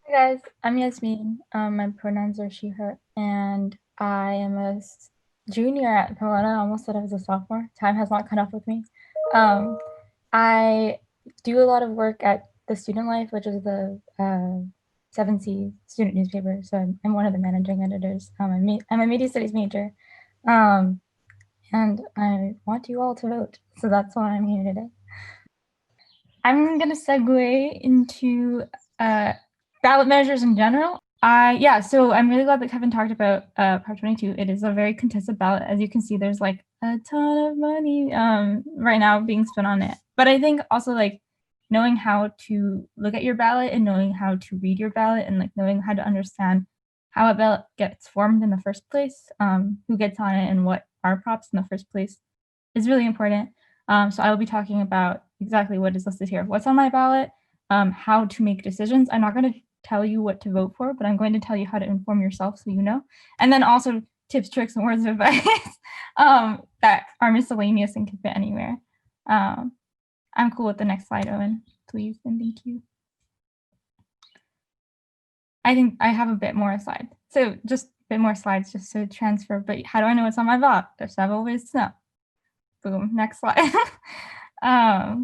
Hi guys, I'm Yasmin. My pronouns are she, her, and I am a junior at Pomona. I almost said I was a sophomore. Time has not caught up with me. Um, I do a lot of work at the Student Life, which is the 7C student newspaper. So I'm one of the managing editors. I'm a media studies major, um, and I want you all to vote. So that's why I'm here today. I'm going to segue into ballot measures in general. Yeah, so I'm really glad that Kevin talked about Prop 22. It is a very contested ballot. As you can see, there's like a ton of money right now being spent on it. But I think also like knowing how to look at your ballot and knowing how to read your ballot and like knowing how to understand how a ballot gets formed in the first place, who gets on it and what are props in the first place is really important. So I will be talking about exactly what is listed here, what's on my ballot, how to make decisions. I'm not going to tell you what to vote for, but I'm going to tell you how to inform yourself so you know. And then also tips, tricks, and words of advice that are miscellaneous and can fit anywhere. I'm cool with the next slide, Owen, please, and thank you. I think I have a bit more slides. So just a bit more slides just to transfer, but how do I know what's on my ballot? There's several ways to know. Boom, next slide. I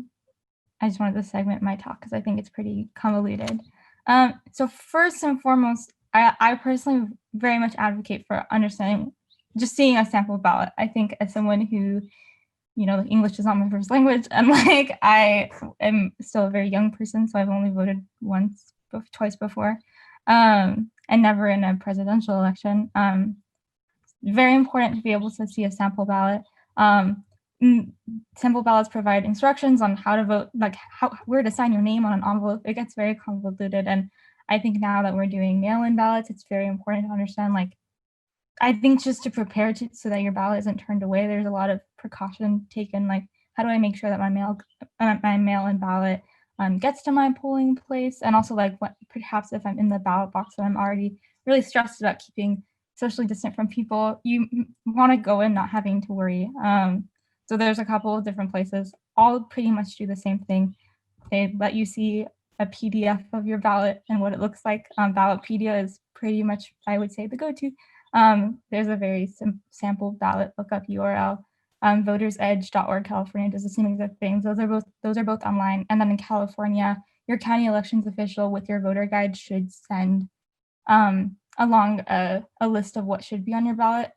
just wanted to segment my talk because I think it's pretty convoluted. So first and foremost, I personally very much advocate for understanding, just seeing a sample ballot. I think as someone who, you know, English is not my first language, and like I am still a very young person, so I've only voted twice before, and never in a presidential election. Very important to be able to see a sample ballot. Sample ballots provide instructions on how to vote, like where to sign your name on an envelope. It gets very convoluted, and I think now that we're doing mail-in ballots, it's very important to understand, like, I think just to prepare so that your ballot isn't turned away, there's a lot of precaution taken, like how do I make sure that my mail-in ballot gets to my polling place, and also like what perhaps if I'm in the ballot box and I'm already really stressed about keeping socially distant from people, you want to go in not having to worry. So there's a couple of different places, all pretty much do the same thing. They let you see a PDF of your ballot and what it looks like. Ballotpedia is pretty much, I would say, the go-to. There's a very sample ballot lookup URL. Votersedge.org California does the same exact things. Those are both online. And then in California, your county elections official with your voter guide should send along a list of what should be on your ballot.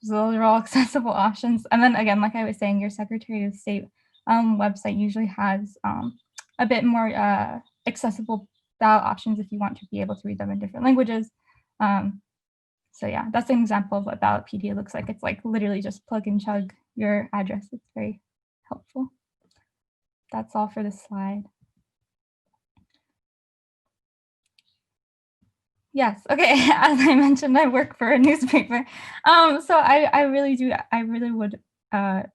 So those are all accessible options. And then again, like I was saying, your Secretary of State website usually has a bit more accessible ballot options if you want to be able to read them in different languages. So yeah, that's an example of what Ballotpedia looks like. It's like literally just plug and chug your address. It's very helpful. That's all for this slide. Yes, okay, as I mentioned, I work for a newspaper. So I really would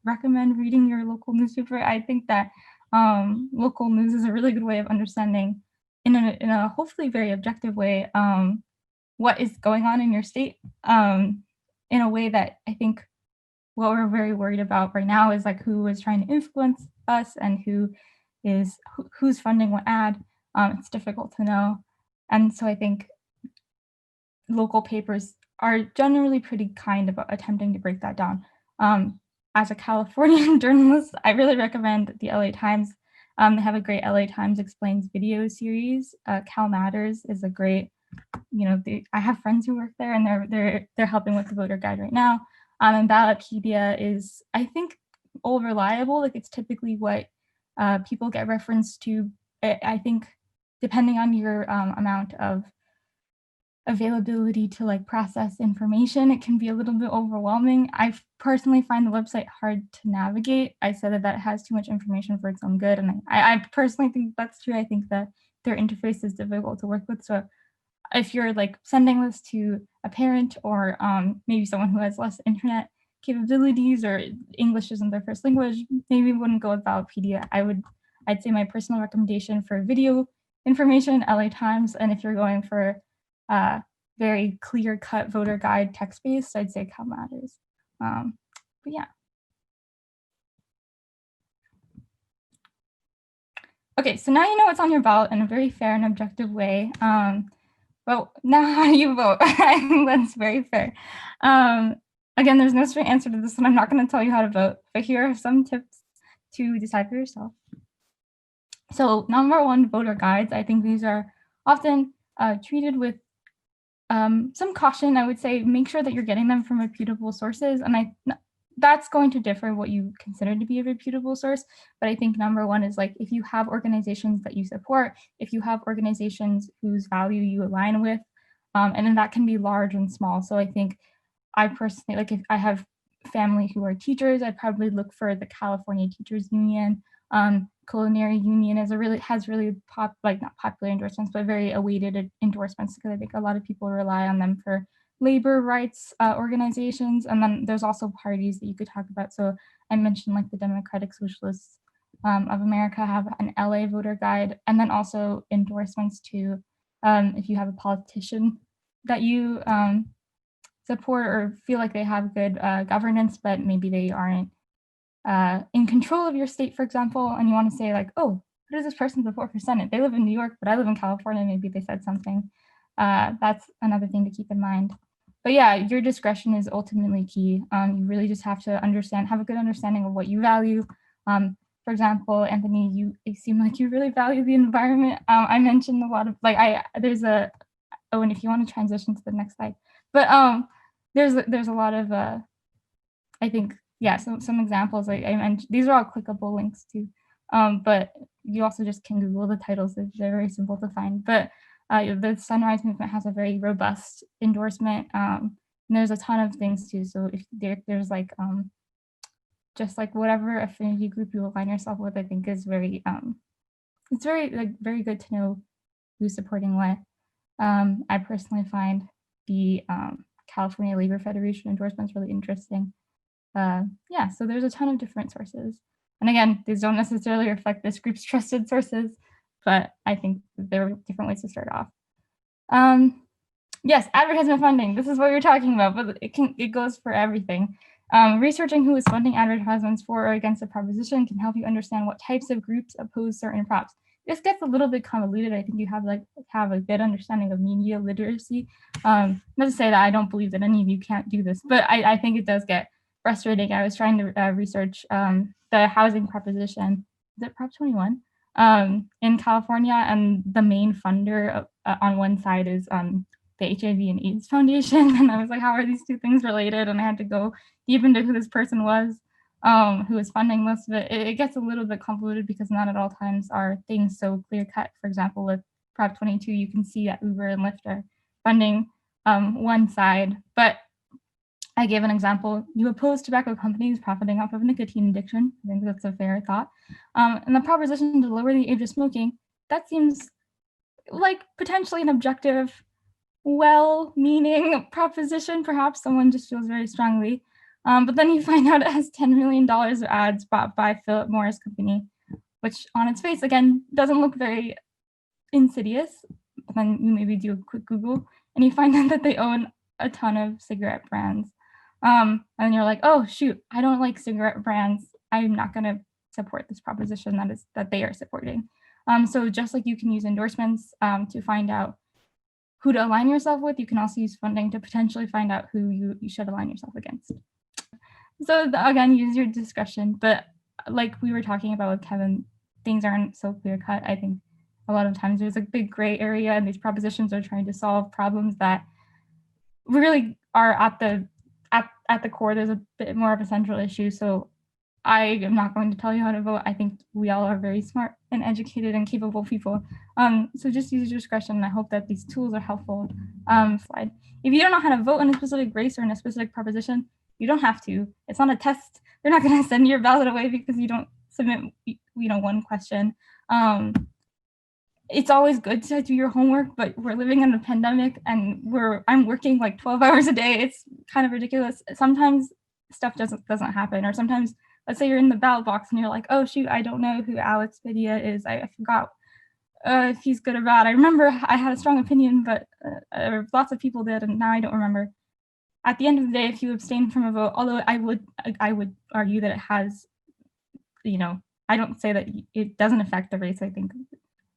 recommend reading your local newspaper. I think that local news is a really good way of understanding in a hopefully very objective way what is going on in your state in a way that I think what we're very worried about right now is like who is trying to influence us and who's funding what ad. It's difficult to know. And so I think local papers are generally pretty kind about attempting to break that down. As a Californian journalist, I really recommend the LA Times. They have a great LA Times Explains video series. Cal Matters is a great, you know, I have friends who work there and they're helping with the voter guide right now. And Ballotpedia is, I think, all reliable. Like it's typically what people get referenced to. I think depending on your amount of availability to like process information, it can be a little bit overwhelming. I personally find the website hard to navigate. I said that it has too much information for its own good, and I personally think that's true. I think that their interface is difficult to work with. So if you're like sending this to a parent or maybe someone who has less internet capabilities or English isn't their first language, maybe wouldn't go with Ballotpedia. I'd say my personal recommendation for video information, LA Times, and if you're going for very clear-cut voter guide text-based, I'd say Cal Matters. But yeah. Okay, so now you know what's on your ballot in a very fair and objective way. But now how do you vote? I think that's very fair. Again, there's no straight answer to this, and I'm not going to tell you how to vote, but here are some tips to decide for yourself. So number one, voter guides. I think these are often treated with some caution. I would say make sure that you're getting them from reputable sources, and that's going to differ what you consider to be a reputable source. But I think number one is like if you have organizations that you support, if you have organizations whose value you align with, and then that can be large and small. So I think I personally, like if I have family who are teachers, I'd probably look for the California Teachers Union. Culinary Union has really not popular endorsements, but very awaited endorsements, because I think a lot of people rely on them for labor rights organizations. And then there's also parties that you could talk about. So I mentioned like the Democratic Socialists of America have an LA voter guide, and then also endorsements to if you have a politician that you support or feel like they have good governance, but maybe they aren't in control of your state, for example, and you want to say like, oh, who does this person support for Senate? They live in New York, but I live in California. Maybe they said something. That's another thing to keep in mind. But yeah, your discretion is ultimately key. You really just have to have a good understanding of what you value. For example, Anthony, you seem like you really value the environment. I mentioned a lot of and if you want to transition to the next slide, but there's a lot of I think, yeah, some examples like I mentioned. These are all clickable links too, but you also just can Google the titles. They're very simple to find. But the Sunrise Movement has a very robust endorsement, and there's a ton of things too. So if there's like just like whatever affinity group you align yourself with, I think is very it's very good to know who's supporting what. I personally find the California Labor Federation endorsements really interesting. Yeah, so there's a ton of different sources. And again, these don't necessarily reflect this group's trusted sources, but I think there are different ways to start off. Yes, advertisement funding. This is what you're talking about, but it goes for everything. Researching who is funding advertisements for or against a proposition can help you understand what types of groups oppose certain props. This gets a little bit convoluted. I think you have a good understanding of media literacy. Not to say that I don't believe that any of you can't do this, but I think it does get frustrating. I was trying to research the housing proposition. Is it Prop 21 in California? And the main funder on one side is the HIV and AIDS Foundation. And I was like, how are these two things related? And I had to go deep into who this person was, who was funding most of it. It gets a little bit convoluted because not at all times are things so clear cut. For example, with Prop 22, you can see that Uber and Lyft are funding one side, but I gave an example. You oppose tobacco companies profiting off of nicotine addiction. I think that's a fair thought. And the proposition to lower the age of smoking, that seems like potentially an objective, well-meaning proposition. Perhaps someone just feels very strongly. But then you find out it has $10 million of ads bought by Philip Morris Company, which on its face, again, doesn't look very insidious. But then you maybe do a quick Google and you find out that they own a ton of cigarette brands. And you're like, oh shoot, I don't like cigarette brands. I'm not going to support this proposition that they are supporting. So just like you can use endorsements to find out who to align yourself with, you can also use funding to potentially find out who you should align yourself against. So again, use your discretion. But like we were talking about with Kevin, things aren't so clear cut. I think a lot of times there's a big gray area, and these propositions are trying to solve problems that really are at the core. There's a bit more of a central issue. So I am not going to tell you how to vote. I think we all are very smart and educated and capable people. So just use your discretion, and I hope that these tools are helpful. Slide. If you don't know how to vote in a specific race or in a specific proposition, you don't have to. It's not a test. They're not going to send your ballot away because you don't submit, one question. It's always good to do your homework, but we're living in a pandemic and I'm working like 12 hours a day. It's kind of ridiculous. Sometimes stuff doesn't happen, or sometimes let's say you're in the ballot box and you're like, oh shoot, I don't know who Alex Padilla is. I forgot if he's good or bad. I remember I had a strong opinion, but lots of people did, and now I don't remember. At the end of the day, if you abstain from a vote, although I would argue that it has, I don't say that it doesn't affect the race. I think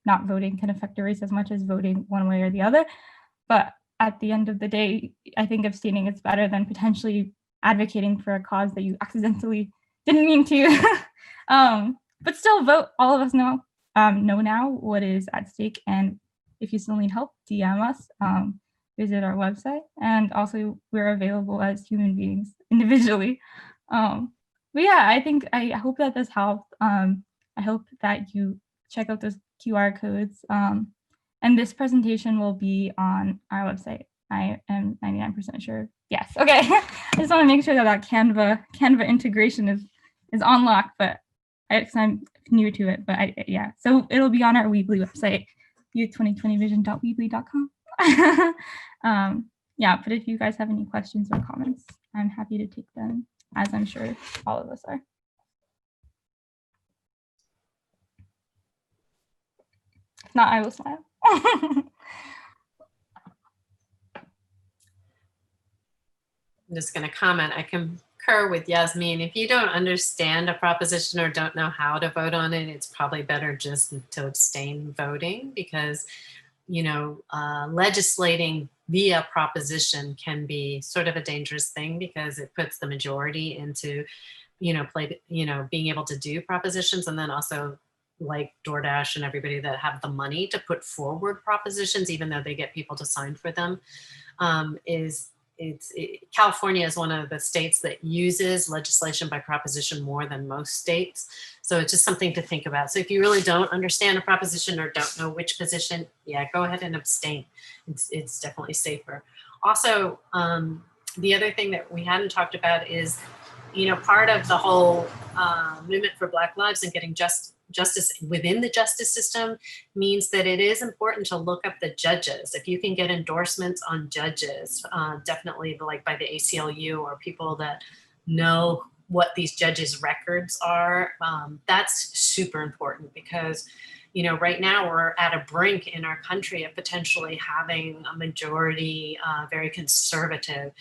not voting can affect the race as much as voting one way or the other. But at the end of the day, I think abstaining is better than potentially advocating for a cause that you accidentally didn't mean to. But still vote. All of us know now what is at stake. And if you still need help, DM us, visit our website. And also we're available as human beings individually. But yeah, I hope that this helped. I hope that you check out those QR codes. And this presentation will be on our website. I am 99% sure. Yes. Okay. I just want to make sure that Canva integration is on lock, but I'm new to it. But yeah. So it'll be on our Weebly website, youth2020vision.weebly.com. Yeah. But if you guys have any questions or comments, I'm happy to take them, as I'm sure all of us are. If not, I will smile. I'm just going to comment. I concur with Yasmin. If you don't understand a proposition or don't know how to vote on it, it's probably better just to abstain voting, because, you know, legislating via proposition can be sort of a dangerous thing, because it puts the majority into, being able to do propositions, and then also like DoorDash and everybody that have the money to put forward propositions, even though they get people to sign for them, California is one of the states that uses legislation by proposition more than most states. So it's just something to think about. So if you really don't understand a proposition or don't know which position, yeah, go ahead and abstain. It's definitely safer. Also, the other thing that we hadn't talked about is, part of the whole movement for Black lives and getting justice within the justice system means that it is important to look up the judges. If you can get endorsements on judges, definitely like by the ACLU or people that know what these judges' records are, that's super important, because right now we're at a brink in our country of potentially having a majority very conservative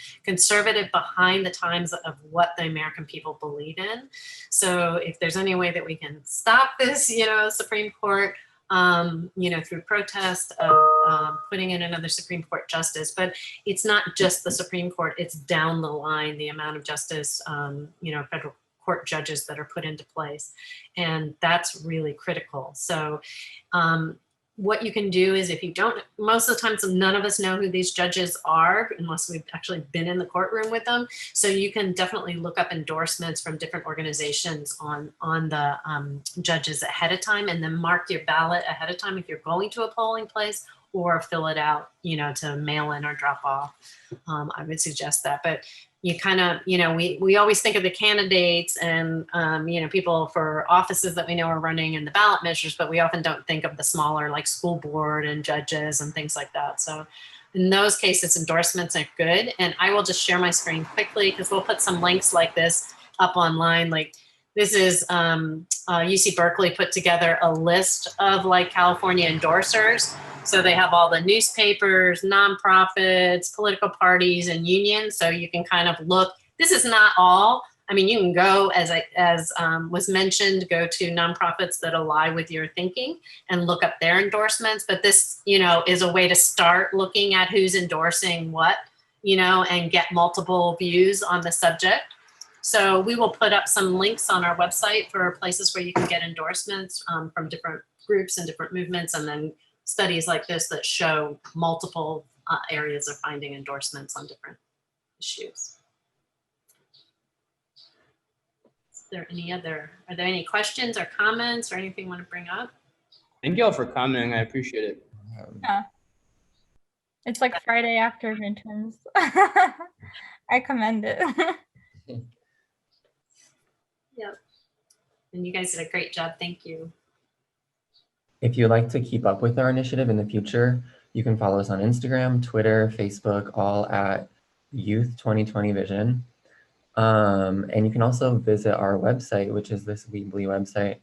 behind the times of what the American people believe in. So if there's any way that we can stop this, Supreme Court, through protest of putting in another Supreme Court justice, but it's not just the Supreme Court, it's down the line, the amount of justice, federal court judges that are put into place. And that's really critical. So what you can do is, if you don't, most of the time, so none of us know who these judges are unless we've actually been in the courtroom with them. So you can definitely look up endorsements from different organizations on the judges ahead of time, and then mark your ballot ahead of time if you're going to a polling place, or fill it out, to mail in or drop off. I would suggest that. But you kind of, we always think of the candidates and, people for offices that we know are running in the ballot measures, but we often don't think of the smaller, like school board and judges and things like that. So in those cases, endorsements are good. And I will just share my screen quickly, because we'll put some links like this up online. Like this is UC Berkeley put together a list of like California endorsers. So they have all the newspapers, nonprofits, political parties, and unions. So you can kind of look. This is not all. I mean, you can go, as was mentioned, go to nonprofits that ally with your thinking and look up their endorsements. But this, is a way to start looking at who's endorsing what, and get multiple views on the subject. So we will put up some links on our website for places where you can get endorsements from different groups and different movements, and then studies like this that show multiple areas of finding endorsements on different issues. Are there any questions or comments or anything you want to bring up? Thank you all for commenting. I appreciate it. Yeah. It's like Friday after midterms. I commend it. Yep. And you guys did a great job. Thank you. If you'd like to keep up with our initiative in the future, you can follow us on Instagram, Twitter, Facebook, all at youth2020vision. And you can also visit our website, which is this Weebly website,